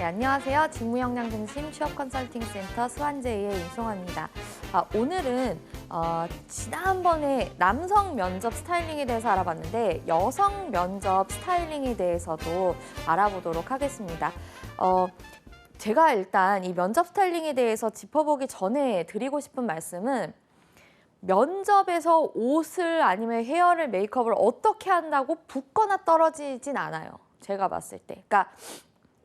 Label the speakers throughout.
Speaker 1: 네, 안녕하세요. 직무역량 중심 취업 컨설팅 센터 수환제이의 임송아입니다. 오늘은 지난번에 남성 면접 스타일링에 대해서 알아봤는데 여성 면접 스타일링에 대해서도 알아보도록 하겠습니다. 제가 일단 이 면접 스타일링에 대해서 짚어보기 전에 드리고 싶은 말씀은 면접에서 옷을 아니면 헤어를 메이크업을 어떻게 한다고 붓거나 떨어지진 않아요. 제가 봤을 때. 그러니까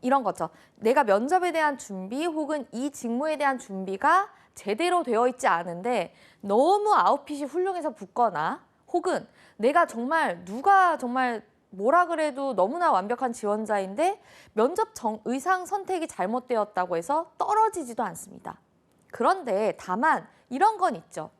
Speaker 1: 이런 거죠. 내가 면접에 대한 준비 혹은 이 직무에 대한 준비가 제대로 되어 있지 않은데 너무 아웃핏이 훌륭해서 붓거나 혹은 내가 정말 누가 정말 뭐라 그래도 너무나 완벽한 지원자인데 면접 의상 선택이 잘못되었다고 해서 떨어지지도 않습니다. 그런데 다만 이런 건 있죠.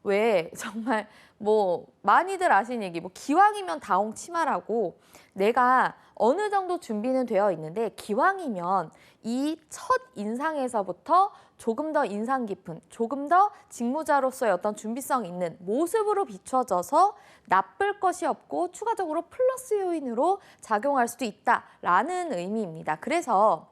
Speaker 1: 왜 정말 뭐 많이들 아시는 얘기, 뭐 기왕이면 다홍 치마라고 내가 어느 정도 준비는 되어 있는데 기왕이면 이 첫 인상에서부터 조금 더 인상 깊은, 조금 더 직무자로서의 어떤 준비성 있는 모습으로 비춰져서 나쁠 것이 없고 추가적으로 플러스 요인으로 작용할 수도 있다라는 의미입니다. 그래서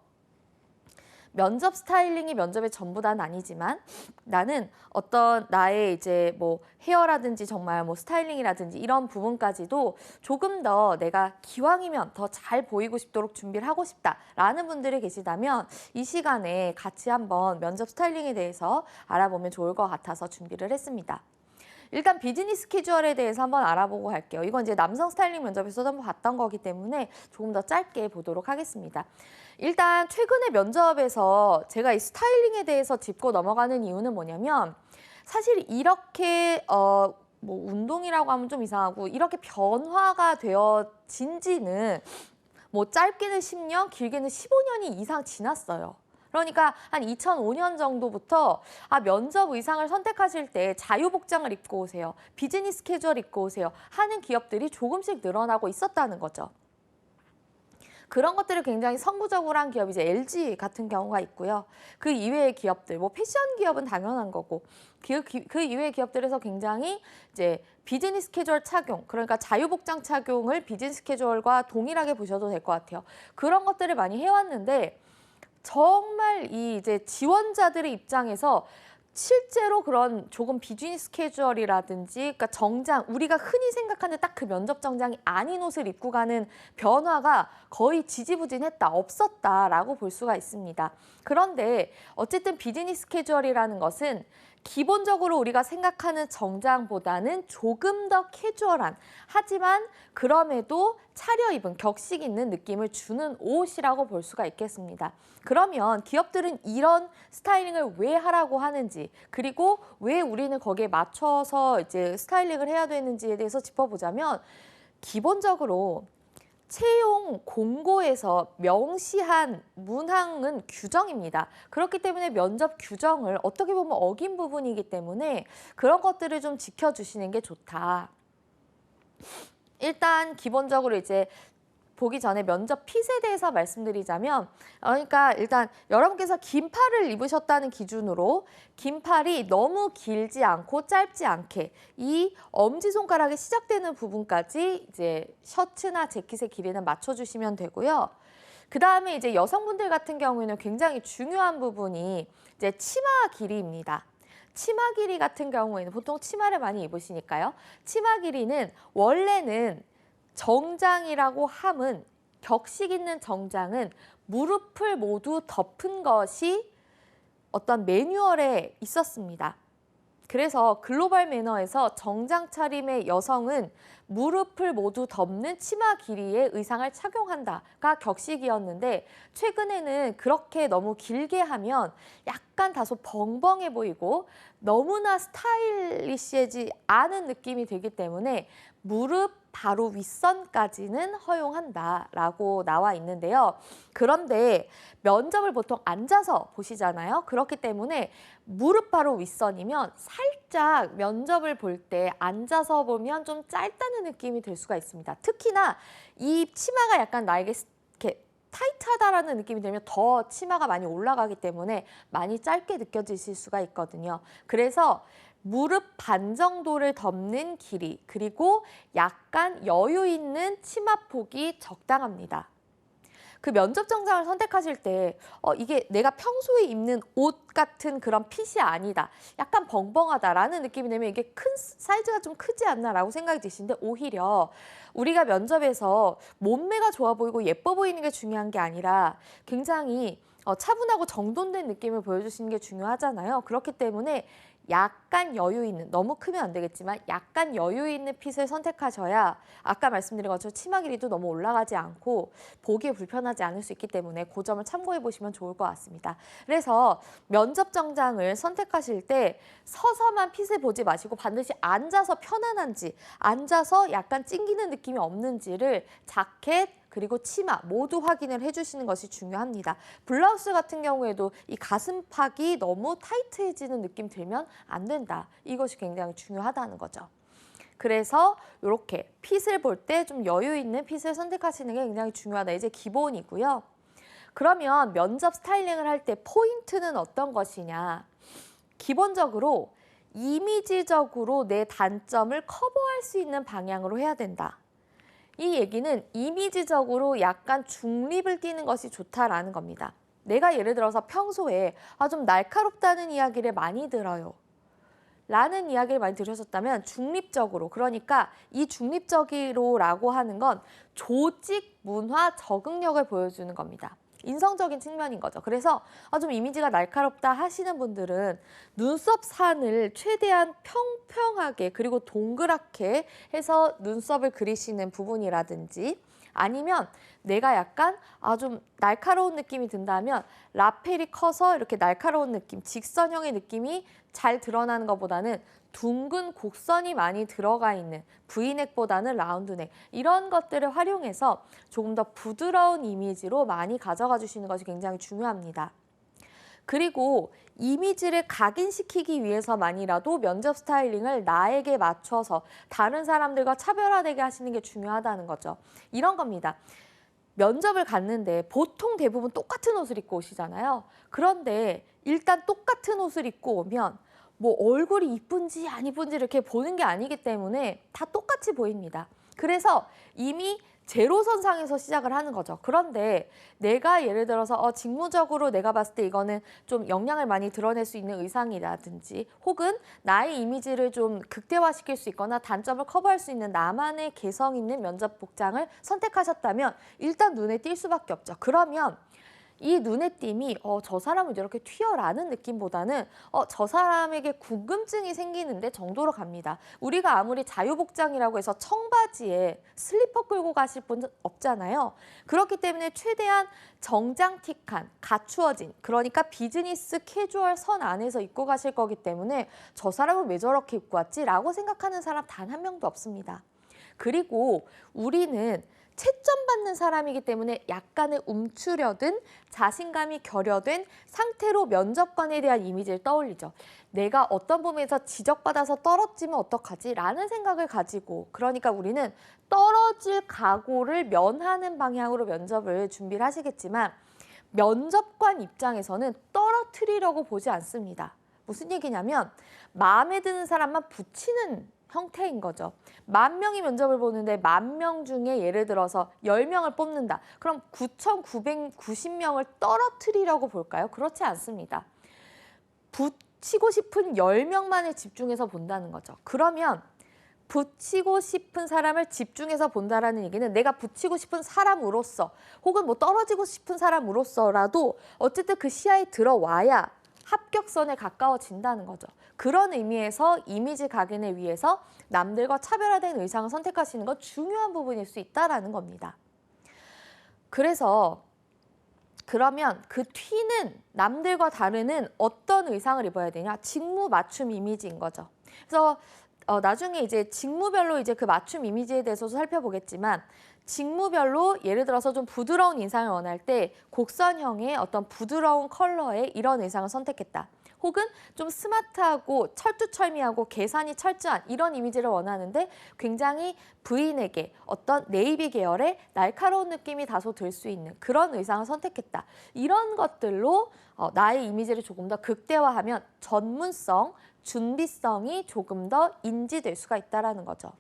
Speaker 1: 면접 스타일링이 면접의 전부다는 아니지만 나는 어떤 나의 이제 뭐 헤어라든지 정말 뭐 스타일링이라든지 이런 부분까지도 조금 더 내가 기왕이면 더 잘 보이고 싶도록 준비를 하고 싶다라는 분들이 계시다면 이 시간에 같이 한번 면접 스타일링에 대해서 알아보면 좋을 것 같아서 준비를 했습니다. 일단 비즈니스 캐주얼에 대해서 한번 알아보고 갈게요. 이건 이제 남성 스타일링 면접에서도 한번 봤던 거기 때문에 조금 더 짧게 보도록 하겠습니다. 일단 최근에 면접에서 제가 이 스타일링에 대해서 짚고 넘어가는 이유는 뭐냐면 사실 이렇게 뭐 운동이라고 하면 좀 이상하고 이렇게 변화가 되어진 지는 뭐 짧게는 10년, 길게는 15년이 이상 지났어요. 그러니까 한 2005년 정도부터 면접 의상을 선택하실 때 자유복장을 입고 오세요. 비즈니스 캐주얼 입고 오세요. 하는 기업들이 조금씩 늘어나고 있었다는 거죠. 그런 것들을 굉장히 선구적으로 한 기업이 이제 LG 같은 경우가 있고요. 그 이외의 기업들, 뭐 패션 기업은 당연한 거고 그 이외의 기업들에서 굉장히 이제 비즈니스 캐주얼 착용, 그러니까 자유복장 착용을 비즈니스 캐주얼과 동일하게 보셔도 될 것 같아요. 그런 것들을 많이 해왔는데 정말 이 이제 지원자들의 입장에서 실제로 그런 조금 비즈니스 캐주얼이라든지 그러니까 정장, 우리가 흔히 생각하는 딱 그 면접 정장이 아닌 옷을 입고 가는 변화가 거의 지지부진했다, 없었다라고 볼 수가 있습니다. 그런데 어쨌든 비즈니스 캐주얼이라는 것은 기본적으로 우리가 생각하는 정장보다는 조금 더 캐주얼한, 하지만 그럼에도 차려입은 격식 있는 느낌을 주는 옷이라고 볼 수가 있겠습니다. 그러면 기업들은 이런 스타일링을 왜 하라고 하는지, 그리고 왜 우리는 거기에 맞춰서 이제 스타일링을 해야 되는지에 대해서 짚어보자면 기본적으로 채용 공고에서 명시한 문항은 규정입니다. 그렇기 때문에 면접 규정을 어떻게 보면 어긴 부분이기 때문에 그런 것들을 좀 지켜주시는 게 좋다. 일단 기본적으로 이제 보기 전에 면접 핏에 대해서 말씀드리자면 그러니까 일단 여러분께서 긴팔을 입으셨다는 기준으로 긴팔이 너무 길지 않고 짧지 않게 이 엄지손가락에 시작되는 부분까지 이제 셔츠나 재킷의 길이는 맞춰주시면 되고요. 그 다음에 이제 여성분들 같은 경우에는 굉장히 중요한 부분이 이제 치마 길이입니다. 치마 길이 같은 경우에는 보통 치마를 많이 입으시니까요. 치마 길이는 원래는 정장이라고 함은 격식 있는 정장은 무릎을 모두 덮은 것이 어떤 매뉴얼에 있었습니다. 그래서 글로벌 매너에서 정장 차림의 여성은 무릎을 모두 덮는 치마 길이의 의상을 착용한다가 격식이었는데 최근에는 그렇게 너무 길게 하면 약간 다소 벙벙해 보이고 너무나 스타일리시하지 않은 느낌이 들기 때문에 무릎 바로 윗선까지는 허용한다라고 나와 있는데요. 그런데 면접을 보통 앉아서 보시잖아요. 그렇기 때문에 무릎 바로 윗선이면 살짝 면접을 볼 때 앉아서 보면 좀 짧다는 느낌이 들 수가 있습니다. 특히나 이 치마가 약간 나에게 이렇게 타이트하다라는 느낌이 들면 더 치마가 많이 올라가기 때문에 많이 짧게 느껴지실 수가 있거든요. 그래서 무릎 반 정도를 덮는 길이, 그리고 약간 여유 있는 치마폭이 적당합니다. 그 면접 정장을 선택하실 때 이게 내가 평소에 입는 옷 같은 그런 핏이 아니다. 약간 벙벙하다라는 느낌이 되면 이게 사이즈가 좀 크지 않나라고 생각이 드시는데 오히려 우리가 면접에서 몸매가 좋아 보이고 예뻐 보이는 게 중요한 게 아니라 굉장히 차분하고 정돈된 느낌을 보여주시는 게 중요하잖아요. 그렇기 때문에 약간 여유 있는, 너무 크면 안 되겠지만 약간 여유 있는 핏을 선택하셔야 아까 말씀드린 것처럼 치마 길이도 너무 올라가지 않고 보기에 불편하지 않을 수 있기 때문에 그 점을 참고해 보시면 좋을 것 같습니다. 그래서 면접 정장을 선택하실 때 서서만 핏을 보지 마시고 반드시 앉아서 편안한지, 앉아서 약간 찡기는 느낌이 없는지를 자켓, 그리고 치마 모두 확인을 해주시는 것이 중요합니다. 블라우스 같은 경우에도 이 가슴팍이 너무 타이트해지는 느낌 들면 안 된다. 이것이 굉장히 중요하다는 거죠. 그래서 이렇게 핏을 볼 때 좀 여유 있는 핏을 선택하시는 게 굉장히 중요하다. 이제 기본이고요. 그러면 면접 스타일링을 할 때 포인트는 어떤 것이냐. 기본적으로 이미지적으로 내 단점을 커버할 수 있는 방향으로 해야 된다. 이 얘기는 이미지적으로 약간 중립을 띠는 것이 좋다라는 겁니다. 내가 예를 들어서 평소에 좀 날카롭다는 이야기를 많이 들어요. 라는 이야기를 많이 들으셨다면 중립적으로, 그러니까 이 중립적으로라고 하는 건 조직, 문화, 적응력을 보여주는 겁니다. 인성적인 측면인 거죠. 그래서 좀 이미지가 날카롭다 하시는 분들은 눈썹 산을 최대한 평평하게 그리고 동그랗게 해서 눈썹을 그리시는 부분이라든지 아니면 내가 약간 좀 날카로운 느낌이 든다면 라펠이 커서 이렇게 날카로운 느낌, 직선형의 느낌이 잘 드러나는 것보다는 둥근 곡선이 많이 들어가 있는 V넥보다는 라운드넥 이런 것들을 활용해서 조금 더 부드러운 이미지로 많이 가져가 주시는 것이 굉장히 중요합니다. 그리고 이미지를 각인시키기 위해서만이라도 면접 스타일링을 나에게 맞춰서 다른 사람들과 차별화되게 하시는 게 중요하다는 거죠. 이런 겁니다. 면접을 갔는데 보통 대부분 똑같은 옷을 입고 오시잖아요. 그런데 일단 똑같은 옷을 입고 오면 뭐 얼굴이 이쁜지 안 이쁜지 이렇게 보는 게 아니기 때문에 다 똑같이 보입니다. 그래서 이미 제로선상에서 시작을 하는 거죠. 그런데 내가 예를 들어서 직무적으로 내가 봤을 때 이거는 좀 역량을 많이 드러낼 수 있는 의상이라든지 혹은 나의 이미지를 좀 극대화시킬 수 있거나 단점을 커버할 수 있는 나만의 개성 있는 면접 복장을 선택하셨다면 일단 눈에 띌 수밖에 없죠. 그러면 이 눈에 띄이 저 사람은 이렇게 튀어라는 느낌보다는 저 사람에게 궁금증이 생기는데 정도로 갑니다. 우리가 아무리 자유복장이라고 해서 청바지에 슬리퍼 끌고 가실 분은 없잖아요. 그렇기 때문에 최대한 정장틱한, 갖추어진, 그러니까 비즈니스 캐주얼 선 안에서 입고 가실 거기 때문에 저 사람은 왜 저렇게 입고 왔지? 라고 생각하는 사람 단 한 명도 없습니다. 그리고 우리는 채점받는 사람이기 때문에 약간의 움츠려든 자신감이 결여된 상태로 면접관에 대한 이미지를 떠올리죠. 내가 어떤 부분에서 지적받아서 떨어지면 어떡하지? 라는 생각을 가지고 그러니까 우리는 떨어질 각오를 면하는 방향으로 면접을 준비를 하시겠지만 면접관 입장에서는 떨어뜨리려고 보지 않습니다. 무슨 얘기냐면 마음에 드는 사람만 붙이는 형태인 거죠. 10,000명이 면접을 보는데 10,000명 중에 예를 들어서 10명을 뽑는다. 그럼 9,990명을 떨어뜨리려고 볼까요? 그렇지 않습니다. 붙이고 싶은 10명만을 집중해서 본다는 거죠. 그러면 붙이고 싶은 사람을 집중해서 본다라는 얘기는 내가 붙이고 싶은 사람으로서 혹은 뭐 떨어지고 싶은 사람으로서라도 어쨌든 그 시야에 들어와야 합격선에 가까워진다는 거죠. 그런 의미에서 이미지 각인을 위해서 남들과 차별화된 의상을 선택하시는 건 중요한 부분일 수 있다는 겁니다. 그래서 그러면 그 튀는 남들과 다르는 어떤 의상을 입어야 되냐? 직무 맞춤 이미지인 거죠. 그래서 나중에 이제 직무별로 이제 그 맞춤 이미지에 대해서도 살펴보겠지만 직무별로 예를 들어서 좀 부드러운 인상을 원할 때 곡선형의 어떤 부드러운 컬러의 이런 의상을 선택했다. 혹은 좀 스마트하고 철두철미하고 계산이 철저한 이런 이미지를 원하는데 굉장히 부인에게 어떤 네이비 계열의 날카로운 느낌이 다소 들 수 있는 그런 의상을 선택했다. 이런 것들로 나의 이미지를 조금 더 극대화하면 전문성, 준비성이 조금 더 인지될 수가 있다는 거죠.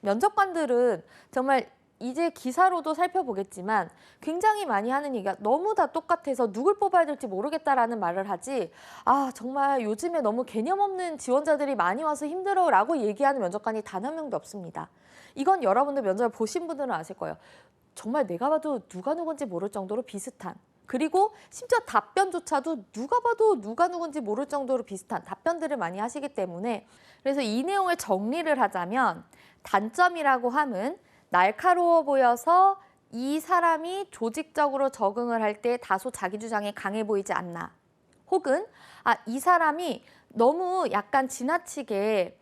Speaker 1: 면접관들은 정말 이제 기사로도 살펴보겠지만 굉장히 많이 하는 얘기가 너무 다 똑같아서 누굴 뽑아야 될지 모르겠다라는 말을 하지 아 정말 요즘에 너무 개념 없는 지원자들이 많이 와서 힘들어라고 얘기하는 면접관이 단 한 명도 없습니다. 이건 여러분들 면접을 보신 분들은 아실 거예요. 정말 내가 봐도 누가 누군지 모를 정도로 비슷한 그리고 심지어 답변조차도 누가 봐도 누가 누군지 모를 정도로 비슷한 답변들을 많이 하시기 때문에 그래서 이 내용을 정리를 하자면 단점이라고 함은 날카로워 보여서 이 사람이 조직적으로 적응을 할 때 다소 자기 주장이 강해 보이지 않나. 혹은 이 사람이 너무 약간 지나치게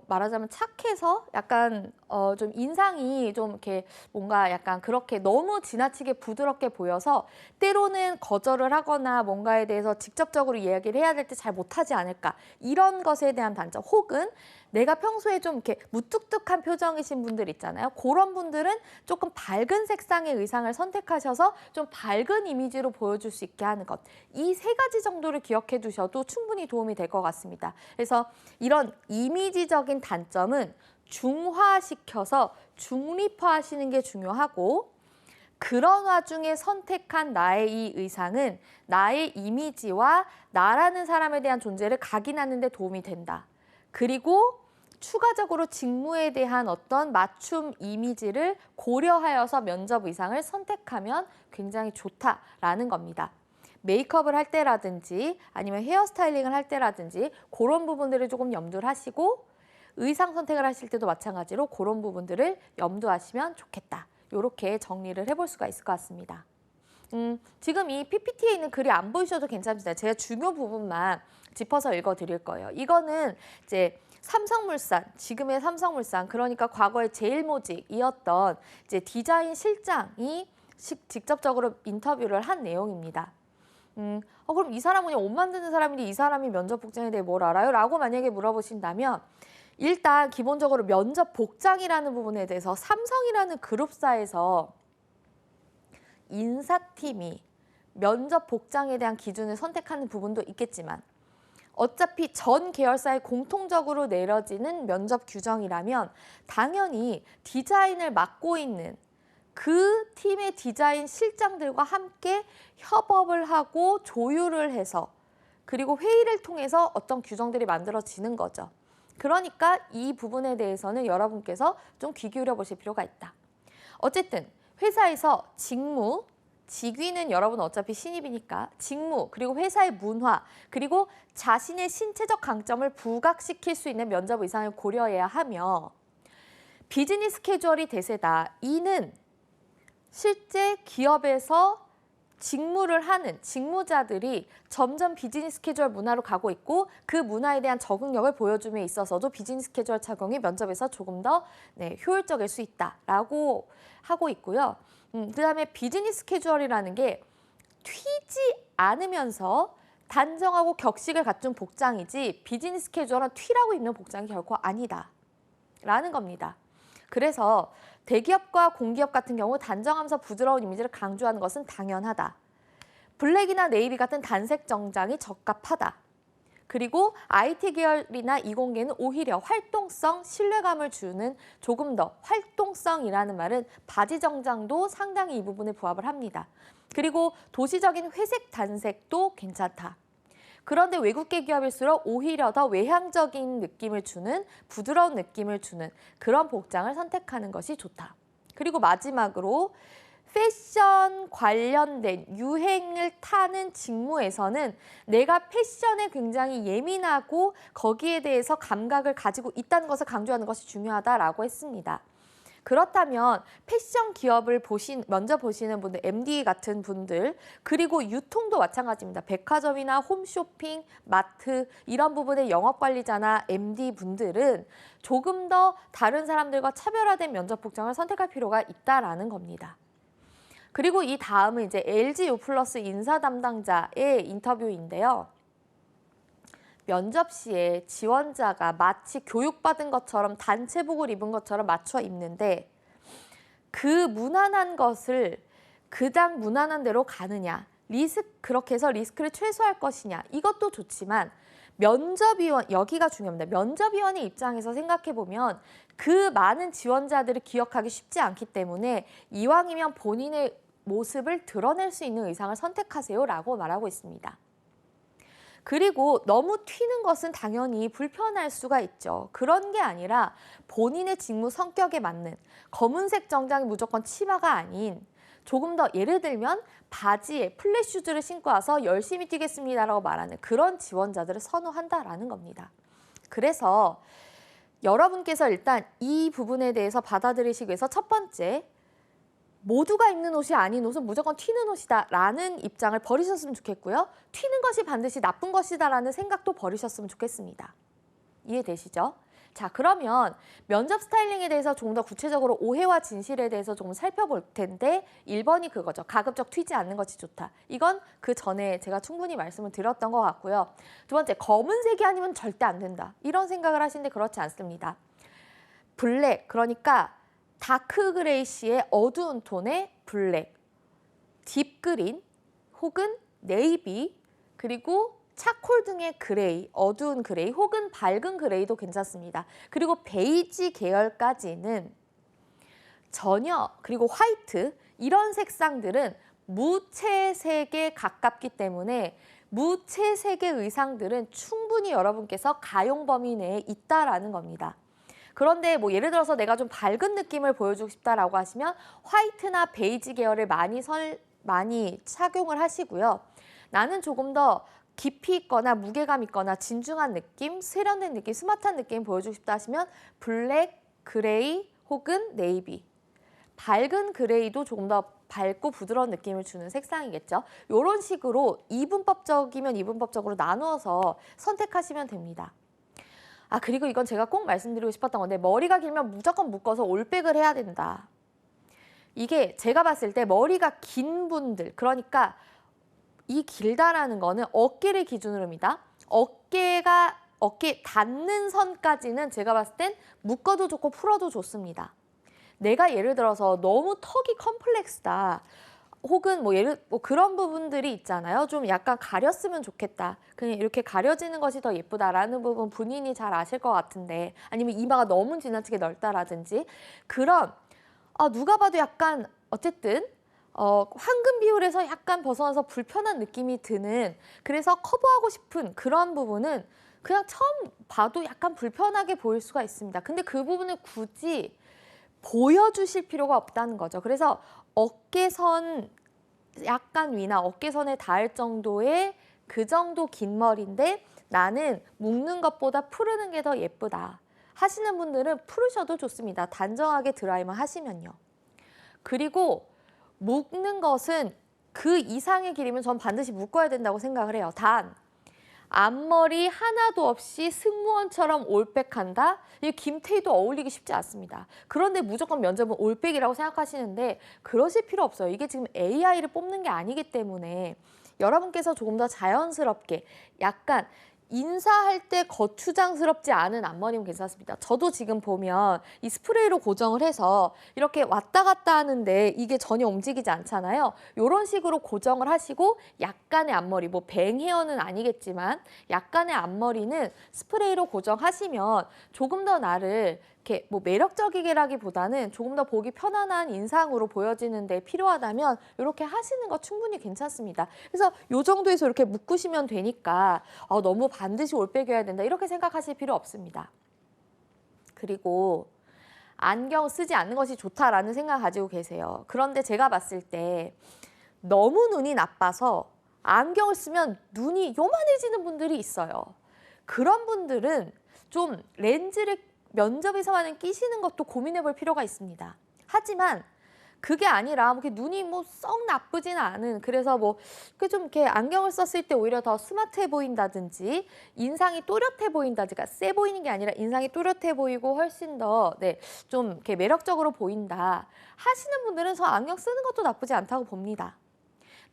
Speaker 1: 말하자면 착해서 약간 좀 인상이 좀 이렇게 뭔가 약간 그렇게 너무 지나치게 부드럽게 보여서 때로는 거절을 하거나 뭔가에 대해서 직접적으로 이야기를 해야 될 때 잘 못하지 않을까 이런 것에 대한 단점 혹은 내가 평소에 좀 이렇게 무뚝뚝한 표정이신 분들 있잖아요. 그런 분들은 조금 밝은 색상의 의상을 선택하셔서 좀 밝은 이미지로 보여줄 수 있게 하는 것. 이 세 가지 정도를 기억해 두셔도 충분히 도움이 될 것 같습니다. 그래서 이런 이미지적인 단점은 중화시켜서 중립화하시는 게 중요하고 그런 와중에 선택한 나의 이 의상은 나의 이미지와 나라는 사람에 대한 존재를 각인하는 데 도움이 된다. 그리고 추가적으로 직무에 대한 어떤 맞춤 이미지를 고려하여서 면접 의상을 선택하면 굉장히 좋다라는 겁니다. 메이크업을 할 때라든지 아니면 헤어스타일링을 할 때라든지 그런 부분들을 조금 염두를 하시고 의상 선택을 하실 때도 마찬가지로 그런 부분들을 염두하시면 좋겠다. 이렇게 정리를 해볼 수가 있을 것 같습니다. 지금 이 PPT에 있는 글이 안 보이셔도 괜찮습니다. 제가 중요 부분만 짚어서 읽어드릴 거예요. 이거는 이제 삼성물산, 지금의 삼성물산, 그러니까 과거의 제일모직이었던 이제 디자인 실장이 직접적으로 인터뷰를 한 내용입니다. 그럼 이 사람은 그냥 옷 만드는 사람인데 이 사람이 면접 복장에 대해 뭘 알아요? 라고 만약에 물어보신다면 일단 기본적으로 면접 복장이라는 부분에 대해서 삼성이라는 그룹사에서 인사팀이 면접 복장에 대한 기준을 선택하는 부분도 있겠지만 어차피 전 계열사에 공통적으로 내려지는 면접 규정이라면 당연히 디자인을 맡고 있는 그 팀의 디자인 실장들과 함께 협업을 하고 조율을 해서 그리고 회의를 통해서 어떤 규정들이 만들어지는 거죠. 그러니까 이 부분에 대해서는 여러분께서 좀 귀 기울여 보실 필요가 있다. 어쨌든 회사에서 직무, 직위는 여러분 어차피 신입이니까 직무, 그리고 회사의 문화, 그리고 자신의 신체적 강점을 부각시킬 수 있는 면접 의상을 고려해야 하며 비즈니스 캐주얼이 대세다. 이는 실제 기업에서 직무를 하는 직무자들이 점점 비즈니스 캐주얼 문화로 가고 있고 그 문화에 대한 적응력을 보여줌에 있어서도 비즈니스 캐주얼 착용이 면접에서 조금 더 효율적일 수 있다라고 하고 있고요. 그다음에 비즈니스 캐주얼이라는 게 튀지 않으면서 단정하고 격식을 갖춘 복장이지 비즈니스 캐주얼은 튀라고 입는 복장이 결코 아니다라는 겁니다. 그래서 대기업과 공기업 같은 경우 단정하면서 부드러운 이미지를 강조하는 것은 당연하다. 블랙이나 네이비 같은 단색 정장이 적합하다. 그리고 IT 계열이나 이공계는 오히려 활동성, 신뢰감을 주는 조금 더 활동성이라는 말은 바지 정장도 상당히 이 부분에 부합을 합니다. 그리고 도시적인 회색 단색도 괜찮다. 그런데 외국계 기업일수록 오히려 더 외향적인 느낌을 주는 부드러운 느낌을 주는 그런 복장을 선택하는 것이 좋다. 그리고 마지막으로 패션 관련된 유행을 타는 직무에서는 내가 패션에 굉장히 예민하고 거기에 대해서 감각을 가지고 있다는 것을 강조하는 것이 중요하다라고 했습니다. 그렇다면 패션 기업을 먼저 보시는 분들, MD 같은 분들, 그리고 유통도 마찬가지입니다. 백화점이나 홈쇼핑, 마트 이런 부분의 영업관리자나 MD 분들은 조금 더 다른 사람들과 차별화된 면접 복장을 선택할 필요가 있다라는 겁니다. 그리고 이 다음은 이제 LG U+ 인사 담당자의 인터뷰인데요. 면접 시에 지원자가 마치 교육받은 것처럼 단체복을 입은 것처럼 맞춰 입는데 그 무난한 것을 그닥 무난한 대로 가느냐, 그렇게 해서 리스크를 최소화할 것이냐, 이것도 좋지만 면접위원, 여기가 중요합니다. 면접위원의 입장에서 생각해보면 그 많은 지원자들을 기억하기 쉽지 않기 때문에 이왕이면 본인의 모습을 드러낼 수 있는 의상을 선택하세요라고 말하고 있습니다. 그리고 너무 튀는 것은 당연히 불편할 수가 있죠. 그런 게 아니라 본인의 직무 성격에 맞는 검은색 정장이 무조건 치마가 아닌 조금 더 예를 들면 바지에 플랫슈즈를 신고 와서 열심히 뛰겠습니다라고 말하는 그런 지원자들을 선호한다라는 겁니다. 그래서 여러분께서 일단 이 부분에 대해서 받아들이시기 위해서 첫 번째, 모두가 입는 옷이 아닌 옷은 무조건 튀는 옷이다 라는 입장을 버리셨으면 좋겠고요. 튀는 것이 반드시 나쁜 것이다 라는 생각도 버리셨으면 좋겠습니다. 이해되시죠? 자, 그러면 면접 스타일링에 대해서 조금 더 구체적으로 오해와 진실에 대해서 조금 살펴볼 텐데 1번이 그거죠. 가급적 튀지 않는 것이 좋다. 이건 그 전에 제가 충분히 말씀을 드렸던 것 같고요. 두 번째, 검은색이 아니면 절대 안 된다. 이런 생각을 하시는데 그렇지 않습니다. 블랙, 그러니까 다크 그레이시의 어두운 톤의 블랙, 딥그린 혹은 네이비, 그리고 차콜 등의 그레이, 어두운 그레이 혹은 밝은 그레이도 괜찮습니다. 그리고 베이지 계열까지는 전혀, 그리고 화이트, 이런 색상들은 무채색에 가깝기 때문에 무채색의 의상들은 충분히 여러분께서 가용 범위 내에 있다라는 겁니다. 그런데 뭐 예를 들어서 내가 좀 밝은 느낌을 보여주고 싶다라고 하시면 화이트나 베이지 계열을 많이 착용을 하시고요. 나는 조금 더 깊이 있거나 무게감 있거나 진중한 느낌, 세련된 느낌, 스마트한 느낌 보여주고 싶다 하시면 블랙, 그레이 혹은 네이비. 밝은 그레이도 조금 더 밝고 부드러운 느낌을 주는 색상이겠죠. 이런 식으로 이분법적이면 이분법적으로 나누어서 선택하시면 됩니다. 아, 그리고 이건 제가 꼭 말씀드리고 싶었던 건데 머리가 길면 무조건 묶어서 올백을 해야 된다. 이게 제가 봤을 때 머리가 긴 분들, 그러니까 이 길다라는 거는 어깨를 기준으로 합니다. 어깨 닿는 선까지는 제가 봤을 땐 묶어도 좋고 풀어도 좋습니다. 내가 예를 들어서 너무 턱이 컴플렉스다. 혹은 뭐 그런 부분들이 있잖아요. 좀 약간 가렸으면 좋겠다. 그냥 이렇게 가려지는 것이 더 예쁘다라는 부분 본인이 잘 아실 것 같은데, 아니면 이마가 너무 지나치게 넓다라든지 그런 누가 봐도 약간 어쨌든 황금 비율에서 약간 벗어나서 불편한 느낌이 드는, 그래서 커버하고 싶은 그런 부분은 그냥 처음 봐도 약간 불편하게 보일 수가 있습니다. 근데 그 부분을 굳이 보여주실 필요가 없다는 거죠. 그래서 어깨선 약간 위나 어깨선에 닿을 정도의 그 정도 긴 머리인데 나는 묶는 것보다 풀는 게 더 예쁘다 하시는 분들은 풀으셔도 좋습니다. 단정하게 드라이만 하시면요. 그리고 묶는 것은 그 이상의 길이면 전 반드시 묶어야 된다고 생각을 해요. 단 앞머리 하나도 없이 승무원처럼 올백한다? 이 김태희도 어울리기 쉽지 않습니다. 그런데 무조건 면접은 올백이라고 생각하시는데 그러실 필요 없어요. 이게 지금 AI를 뽑는 게 아니기 때문에 여러분께서 조금 더 자연스럽게 약간 인사할 때 거추장스럽지 않은 앞머리면 괜찮습니다. 저도 지금 보면 이 스프레이로 고정을 해서 이렇게 왔다 갔다 하는데 이게 전혀 움직이지 않잖아요. 이런 식으로 고정을 하시고 약간의 앞머리, 뭐 뱅헤어는 아니겠지만 약간의 앞머리는 스프레이로 고정하시면 조금 더 나를 이렇게 뭐 매력적이게라기보다는 조금 더 보기 편안한 인상으로 보여지는 데 필요하다면 이렇게 하시는 거 충분히 괜찮습니다. 그래서 이 정도에서 이렇게 묶으시면 되니까 너무 반드시 올백이어야 된다 이렇게 생각하실 필요 없습니다. 그리고 안경 쓰지 않는 것이 좋다라는 생각 가지고 계세요. 그런데 제가 봤을 때 너무 눈이 나빠서 안경을 쓰면 눈이 요만해지는 분들이 있어요. 그런 분들은 좀 렌즈를 면접에서만은 끼시는 것도 고민해 볼 필요가 있습니다. 하지만 그게 아니라 이렇게 눈이 뭐 썩 나쁘지는 않은, 그래서 뭐 좀 이렇게 안경을 썼을 때 오히려 더 스마트해 보인다든지 인상이 또렷해 보인다든지, 그러니까 세 보이는 게 아니라 인상이 또렷해 보이고 훨씬 더 좀 이렇게 매력적으로 보인다 하시는 분들은 저 안경 쓰는 것도 나쁘지 않다고 봅니다.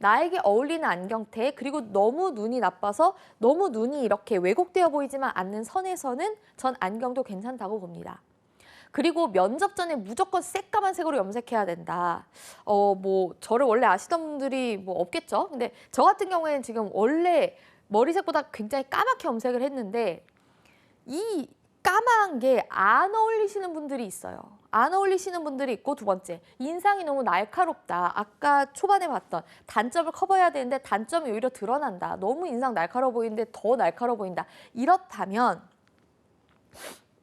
Speaker 1: 나에게 어울리는 안경테, 그리고 너무 눈이 나빠서 너무 눈이 이렇게 왜곡되어 보이지만 않는 선에서는 전 안경도 괜찮다고 봅니다. 그리고 면접 전에 무조건 새까만 색으로 염색해야 된다. 뭐 저를 원래 아시던 분들이 뭐 없겠죠. 근데 저 같은 경우에는 지금 원래 머리색보다 굉장히 까맣게 염색을 했는데 이 까만 게 안 어울리시는 분들이 있어요. 안 어울리시는 분들이 있고, 두 번째, 인상이 너무 날카롭다. 아까 초반에 봤던 단점을 커버해야 되는데 단점이 오히려 드러난다. 너무 인상 날카로워 보이는데 더 날카로워 보인다. 이렇다면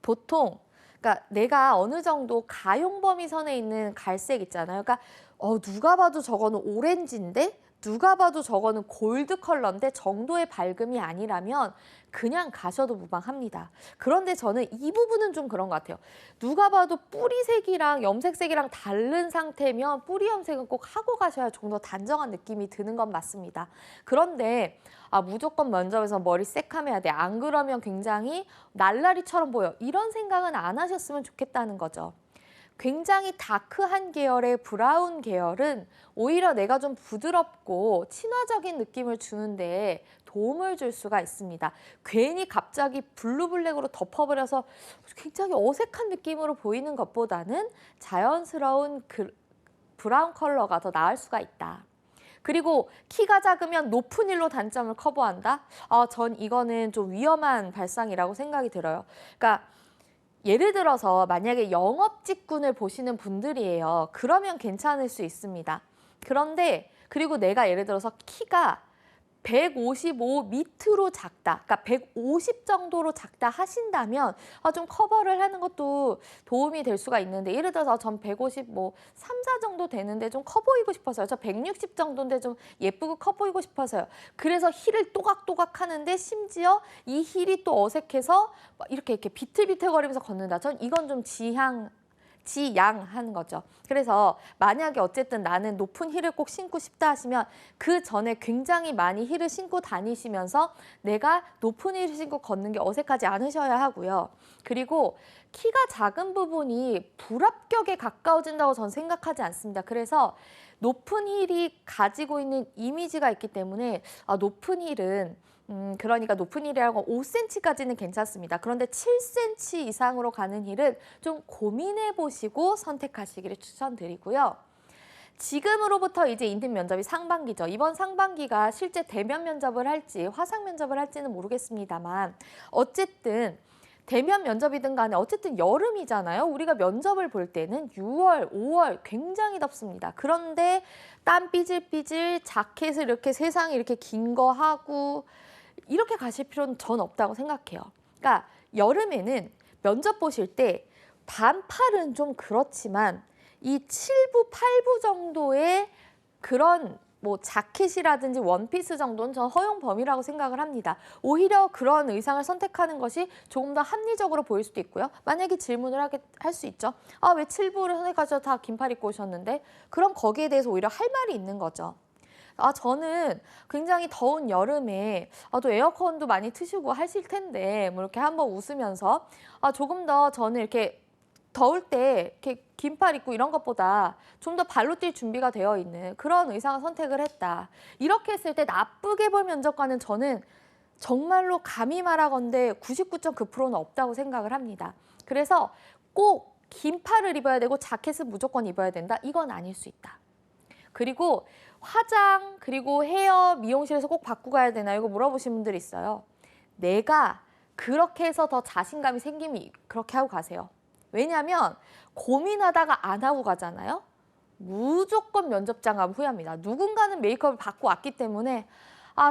Speaker 1: 보통 그러니까 내가 어느 정도 가용 범위 선에 있는 갈색 있잖아요. 그러니까 누가 봐도 저거는 오렌지인데 누가 봐도 저거는 골드 컬러인데 정도의 밝음이 아니라면 그냥 가셔도 무방합니다. 그런데 저는 이 부분은 좀 그런 것 같아요. 누가 봐도 뿌리색이랑 염색색이랑 다른 상태면 뿌리 염색은 꼭 하고 가셔야 좀 더 단정한 느낌이 드는 건 맞습니다. 그런데 무조건 면접에서 머리 새카매야 돼. 안 그러면 굉장히 날라리처럼 보여. 이런 생각은 안 하셨으면 좋겠다는 거죠. 굉장히 다크한 계열의 브라운 계열은 오히려 내가 좀 부드럽고 친화적인 느낌을 주는데 도움을 줄 수가 있습니다. 괜히 갑자기 블루블랙으로 덮어버려서 굉장히 어색한 느낌으로 보이는 것보다는 자연스러운 브라운 컬러가 더 나을 수가 있다. 그리고 키가 작으면 높은 힐로 단점을 커버한다? 전 이거는 좀 위험한 발상이라고 생각이 들어요. 그러니까 예를 들어서 만약에 영업 직군을 보시는 분들이에요. 그러면 괜찮을 수 있습니다. 그런데 그리고 내가 예를 들어서 키가 155 밑으로 작다. 그러니까 150 정도로 작다 하신다면 좀 커버를 하는 것도 도움이 될 수가 있는데 예를 들어서 전 150 뭐 3, 4 정도 되는데 좀 커 보이고 싶어서요. 저 160 정도인데 좀 예쁘고 커 보이고 싶어서요. 그래서 힐을 또각또각 하는데 심지어 이 힐이 또 어색해서 이렇게 비틀비틀거리면서 걷는다. 전 이건 좀 지양하는 거죠. 그래서 만약에 어쨌든 나는 높은 힐을 꼭 신고 싶다 하시면 그 전에 굉장히 많이 힐을 신고 다니시면서 내가 높은 힐을 신고 걷는 게 어색하지 않으셔야 하고요. 그리고 키가 작은 부분이 불합격에 가까워진다고 저는 생각하지 않습니다. 그래서 높은 힐이 가지고 있는 이미지가 있기 때문에 높은 힐은 그러니까 높은 힐이라고 5cm까지는 괜찮습니다. 그런데 7cm 이상으로 가는 힐은 좀 고민해 보시고 선택하시기를 추천드리고요. 지금으로부터 이제 인턴 면접이 상반기죠. 이번 상반기가 실제 대면 면접을 할지 화상 면접을 할지는 모르겠습니다만 어쨌든 대면 면접이든 간에 어쨌든 여름이잖아요. 우리가 면접을 볼 때는 6월, 5월 굉장히 덥습니다. 그런데 땀 삐질삐질 자켓을 이렇게 세상에 이렇게 긴 거 하고 이렇게 가실 필요는 전 없다고 생각해요. 그러니까 여름에는 면접 보실 때 반팔은 좀 그렇지만 이 7부, 8부 정도의 그런 뭐 자켓이라든지 원피스 정도는 전 허용 범위라고 생각을 합니다. 오히려 그런 의상을 선택하는 것이 조금 더 합리적으로 보일 수도 있고요. 만약에 질문을 할 수 있죠. 왜 7부를 선택하셔서 다 긴팔 입고 오셨는데? 그럼 거기에 대해서 오히려 할 말이 있는 거죠. 저는 굉장히 더운 여름에 또 에어컨도 많이 트시고 하실 텐데 뭐 이렇게 한번 웃으면서 조금 더 저는 이렇게 더울 때 이렇게 긴팔 입고 이런 것보다 좀 더 발로 뛸 준비가 되어 있는 그런 의상을 선택을 했다. 이렇게 했을 때 나쁘게 볼 면접관은 저는 정말로 감히 말하건대 99.9%는 없다고 생각을 합니다. 그래서 꼭 긴팔을 입어야 되고 자켓은 무조건 입어야 된다. 이건 아닐 수 있다. 그리고 화장 그리고 헤어 미용실에서 꼭 받고 가야 되나요? 이거 물어보시는 분들이 있어요. 내가 그렇게 해서 더 자신감이 생기면 그렇게 하고 가세요. 왜냐하면 고민하다가 안 하고 가잖아요. 무조건 면접장 가면 후회합니다. 누군가는 메이크업을 받고 왔기 때문에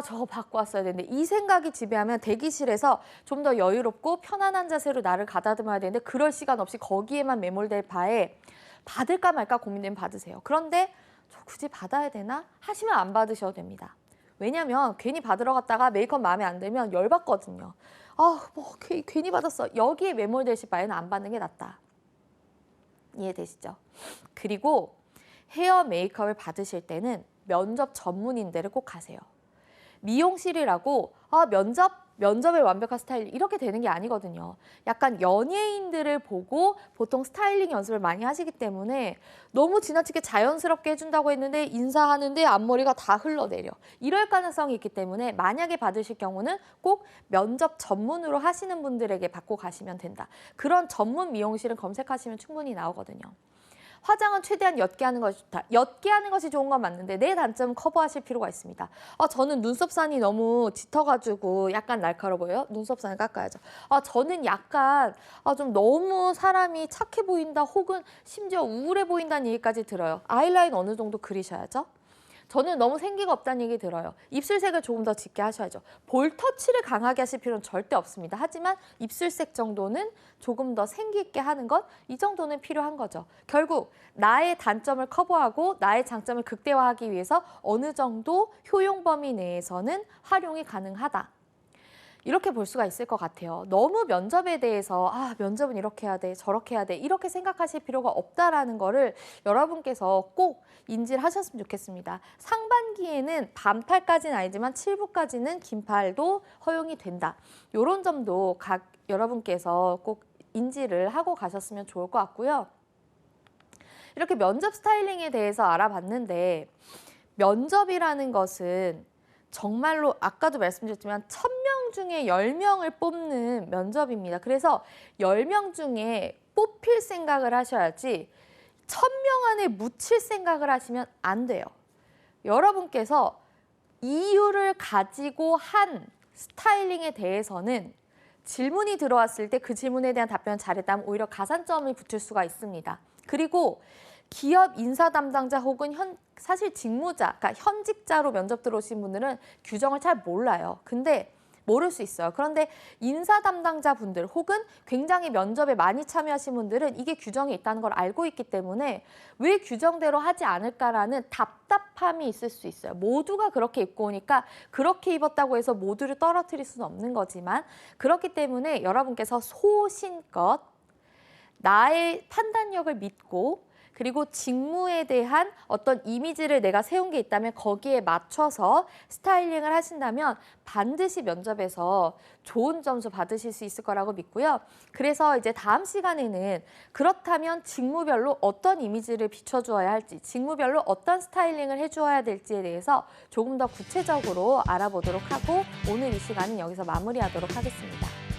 Speaker 1: 저거 받고 왔어야 되는데 이 생각이 지배하면 대기실에서 좀 더 여유롭고 편안한 자세로 나를 가다듬어야 되는데 그럴 시간 없이 거기에만 매몰될 바에 받을까 말까 고민되면 받으세요. 그런데 저 굳이 받아야 되나? 하시면 안 받으셔도 됩니다. 왜냐면 괜히 받으러 갔다가 메이크업 마음에 안 들면 열받거든요. 괜히 받았어. 여기에 매몰되실 바에는 안 받는 게 낫다. 이해되시죠? 그리고 헤어 메이크업을 받으실 때는 면접 전문인 데를 꼭 가세요. 미용실이라고 면접 면접의 완벽한 스타일링 이렇게 되는 게 아니거든요. 약간 연예인들을 보고 보통 스타일링 연습을 많이 하시기 때문에 너무 지나치게 자연스럽게 해준다고 했는데 인사하는데 앞머리가 다 흘러내려. 이럴 가능성이 있기 때문에 만약에 받으실 경우는 꼭 면접 전문으로 하시는 분들에게 받고 가시면 된다. 그런 전문 미용실은 검색하시면 충분히 나오거든요. 화장은 최대한 옅게 하는 것이 좋다. 옅게 하는 것이 좋은 건 맞는데 내 단점 커버하실 필요가 있습니다. 저는 눈썹산이 너무 짙어가지고 약간 날카로워 보여요. 눈썹산을 깎아야죠. 저는 약간 좀 너무 사람이 착해 보인다 혹은 심지어 우울해 보인다는 얘기까지 들어요. 아이라인 어느 정도 그리셔야죠. 저는 너무 생기가 없다는 얘기 들어요. 입술색을 조금 더 짙게 하셔야죠. 볼 터치를 강하게 하실 필요는 절대 없습니다. 하지만 입술색 정도는 조금 더 생기 있게 하는 것, 이 정도는 필요한 거죠. 결국 나의 단점을 커버하고 나의 장점을 극대화하기 위해서 어느 정도 효용 범위 내에서는 활용이 가능하다. 이렇게 볼 수가 있을 것 같아요. 너무 면접에 대해서 면접은 이렇게 해야 돼, 저렇게 해야 돼 이렇게 생각하실 필요가 없다라는 거를 여러분께서 꼭 인지를 하셨으면 좋겠습니다. 상반기에는 반팔까지는 아니지만 7부까지는 긴팔도 허용이 된다. 이런 점도 각 여러분께서 꼭 인지를 하고 가셨으면 좋을 것 같고요. 이렇게 면접 스타일링에 대해서 알아봤는데 면접이라는 것은 정말로 아까도 말씀드렸지만 1000명 중에 10명을 뽑는 면접입니다. 그래서 10명 중에 뽑힐 생각을 하셔야지 1000명 안에 묻힐 생각을 하시면 안 돼요. 여러분께서 이유를 가지고 한 스타일링에 대해서는 질문이 들어왔을 때 그 질문에 대한 답변을 잘했다면 오히려 가산점을 붙일 수가 있습니다. 그리고 기업 인사 담당자 혹은 사실 직무자, 그러니까 현직자로 면접 들어오신 분들은 규정을 잘 몰라요. 근데 모를 수 있어요. 그런데 인사 담당자 분들 혹은 굉장히 면접에 많이 참여하신 분들은 이게 규정이 있다는 걸 알고 있기 때문에 왜 규정대로 하지 않을까라는 답답함이 있을 수 있어요. 모두가 그렇게 입고 오니까 그렇게 입었다고 해서 모두를 떨어뜨릴 수는 없는 거지만 그렇기 때문에 여러분께서 소신껏 나의 판단력을 믿고 그리고 직무에 대한 어떤 이미지를 내가 세운 게 있다면 거기에 맞춰서 스타일링을 하신다면 반드시 면접에서 좋은 점수 받으실 수 있을 거라고 믿고요. 그래서 이제 다음 시간에는 그렇다면 직무별로 어떤 이미지를 비춰주어야 할지, 직무별로 어떤 스타일링을 해주어야 될지에 대해서 조금 더 구체적으로 알아보도록 하고 오늘 이 시간은 여기서 마무리하도록 하겠습니다.